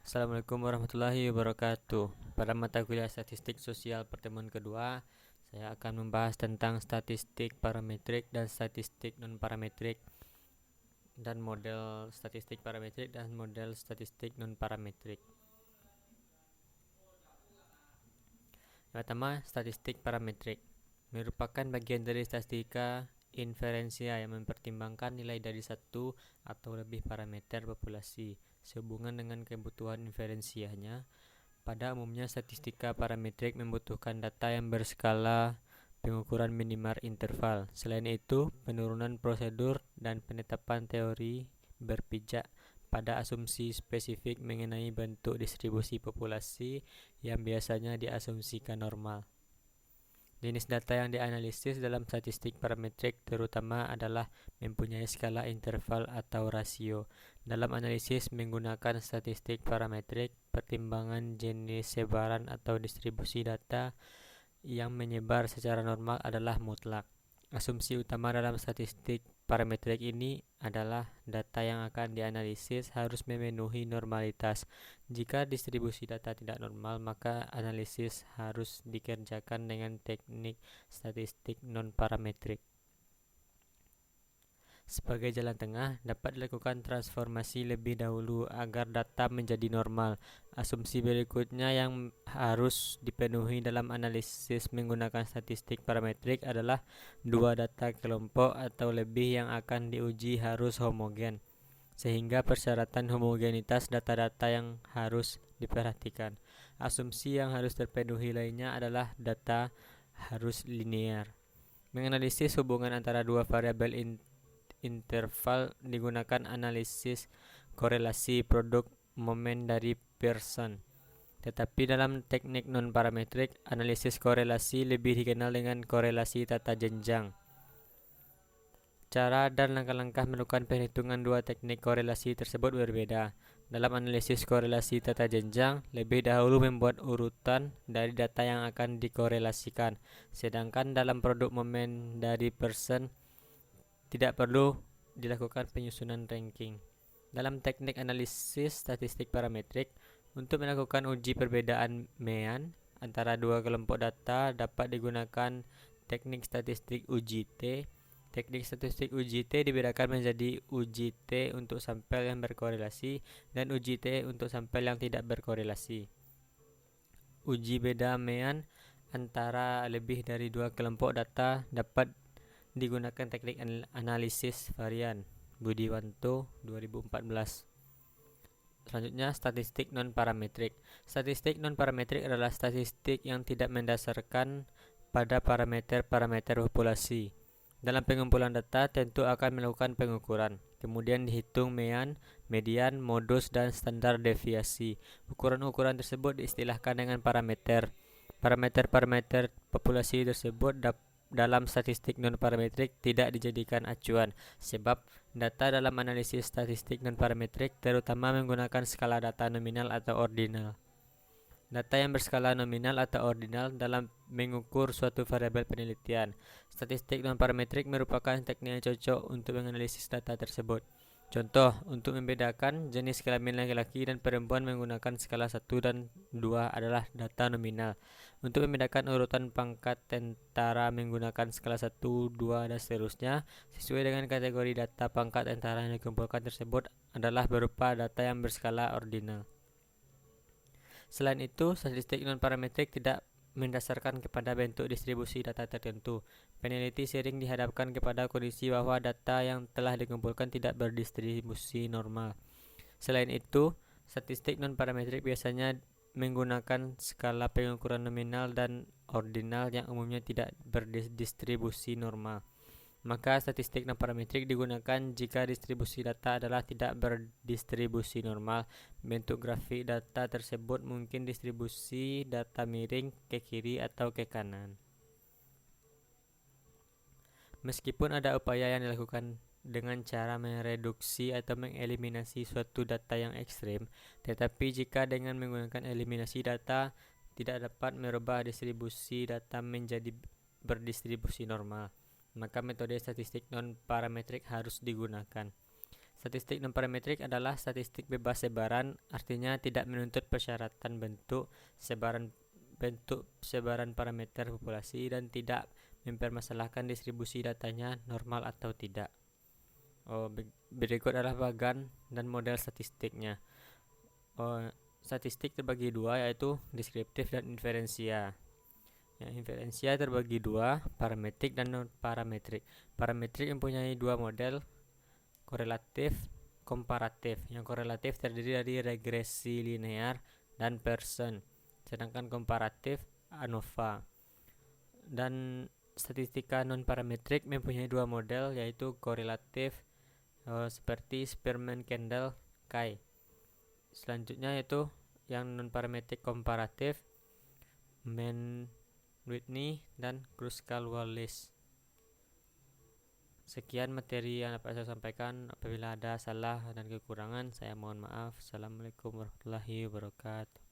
Assalamualaikum warahmatullahi wabarakatuh. Pada mata kuliah statistik sosial pertemuan kedua, saya akan membahas tentang statistik parametrik dan statistik non-parametrik dan model statistik parametrik dan model statistik non-parametrik. Yang pertama, statistik parametrik merupakan bagian dari statistika inferensia yang mempertimbangkan nilai dari satu atau lebih parameter populasi sehubungan dengan kebutuhan inferensianya. Pada umumnya, statistika parametrik membutuhkan data yang berskala pengukuran minimal interval. Selain itu, penurunan prosedur dan penetapan teori berpijak pada asumsi spesifik mengenai bentuk distribusi populasi yang biasanya diasumsikan normal. Jenis data yang dianalisis dalam statistik parametrik terutama adalah mempunyai skala interval atau rasio. Dalam analisis menggunakan statistik parametrik, pertimbangan jenis sebaran atau distribusi data yang menyebar secara normal adalah mutlak. Asumsi utama dalam statistik parametrik ini adalah data yang akan dianalisis harus memenuhi normalitas. Jika distribusi data tidak normal, maka analisis harus dikerjakan dengan teknik statistik non-parametrik. Sebagai jalan tengah, dapat dilakukan transformasi lebih dahulu agar data menjadi normal. Asumsi berikutnya yang harus dipenuhi dalam analisis menggunakan statistik parametrik adalah dua data kelompok atau lebih yang akan diuji harus homogen, sehingga persyaratan homogenitas data-data yang harus diperhatikan. Asumsi yang harus terpenuhi lainnya adalah data harus linear. Menganalisis hubungan antara dua variabel interval digunakan analisis korelasi produk momen dari Pearson. Tetapi dalam teknik non-parametrik, analisis korelasi lebih dikenal dengan korelasi tata jenjang. Cara dan langkah-langkah melakukan perhitungan dua teknik korelasi tersebut berbeda. Dalam analisis korelasi tata jenjang, lebih dahulu membuat urutan dari data yang akan dikorelasikan, sedangkan dalam produk momen dari Pearson tidak perlu dilakukan penyusunan ranking. Dalam teknik analisis statistik parametrik, untuk melakukan uji perbedaan mean antara dua kelompok data dapat digunakan teknik statistik uji T. Teknik statistik uji T dibedakan menjadi uji T untuk sampel yang berkorelasi dan uji T untuk sampel yang tidak berkorelasi. Uji beda mean antara lebih dari dua kelompok data dapat digunakan teknik analisis varian. Budiwanto 2014. Selanjutnya, statistik non-parametrik. Statistik non-parametrik adalah statistik yang tidak mendasarkan pada parameter-parameter populasi. Dalam pengumpulan data tentu akan melakukan pengukuran, kemudian dihitung mean, median, modus, dan standar deviasi. Ukuran-ukuran tersebut diistilahkan dengan parameter. Parameter-parameter populasi tersebut dalam statistik non-parametrik tidak dijadikan acuan, sebab data dalam analisis statistik non-parametrik terutama menggunakan skala data nominal atau ordinal. Data yang berskala nominal atau ordinal dalam mengukur suatu variabel penelitian. Statistik non-parametrik merupakan teknik yang cocok untuk menganalisis data tersebut. Contoh, untuk membedakan jenis kelamin laki-laki dan perempuan menggunakan skala 1 dan 2 adalah data nominal. Untuk membedakan urutan pangkat tentara menggunakan skala 1, 2, dan seterusnya, sesuai dengan kategori data pangkat tentara yang dikumpulkan tersebut adalah berupa data yang berskala ordinal. Selain itu, statistik non-parametrik tidak mendasarkan kepada bentuk distribusi data tertentu. Peneliti sering dihadapkan kepada kondisi bahwa data yang telah dikumpulkan tidak berdistribusi normal. Selain itu, statistik non-parametrik biasanya menggunakan skala pengukuran nominal dan ordinal yang umumnya tidak berdistribusi normal. Maka statistik non-parametrik digunakan jika distribusi data adalah tidak berdistribusi normal. Bentuk grafik data tersebut mungkin distribusi data miring ke kiri atau ke kanan. Meskipun ada upaya yang dilakukan dengan cara mereduksi atau mengeliminasi suatu data yang ekstrem, tetapi jika dengan menggunakan eliminasi data tidak dapat merubah distribusi data menjadi berdistribusi normal, maka metode statistik non-parametrik harus digunakan. Statistik non-parametrik adalah statistik bebas sebaran, artinya tidak menuntut persyaratan sebaran parameter populasi dan tidak mempermasalahkan distribusi datanya normal atau tidak. Berikut adalah bagan dan model statistiknya. Statistik terbagi dua, yaitu deskriptif dan inferensia. Inferensia terbagi dua, parametrik dan non-parametrik. Parametrik mempunyai dua model, korelatif, komparatif. Yang korelatif terdiri dari regresi linear dan Pearson, sedangkan komparatif ANOVA. Dan statistika non-parametrik mempunyai dua model, yaitu korelatif seperti Spearman-Kendall, Kai. Selanjutnya yaitu yang non-parametrik komparatif, Mann-Whitney dan Kruskal-Wallis. Sekian materi yang dapat saya sampaikan. Apabila ada salah dan kekurangan, saya mohon maaf. Assalamualaikum warahmatullahi wabarakatuh.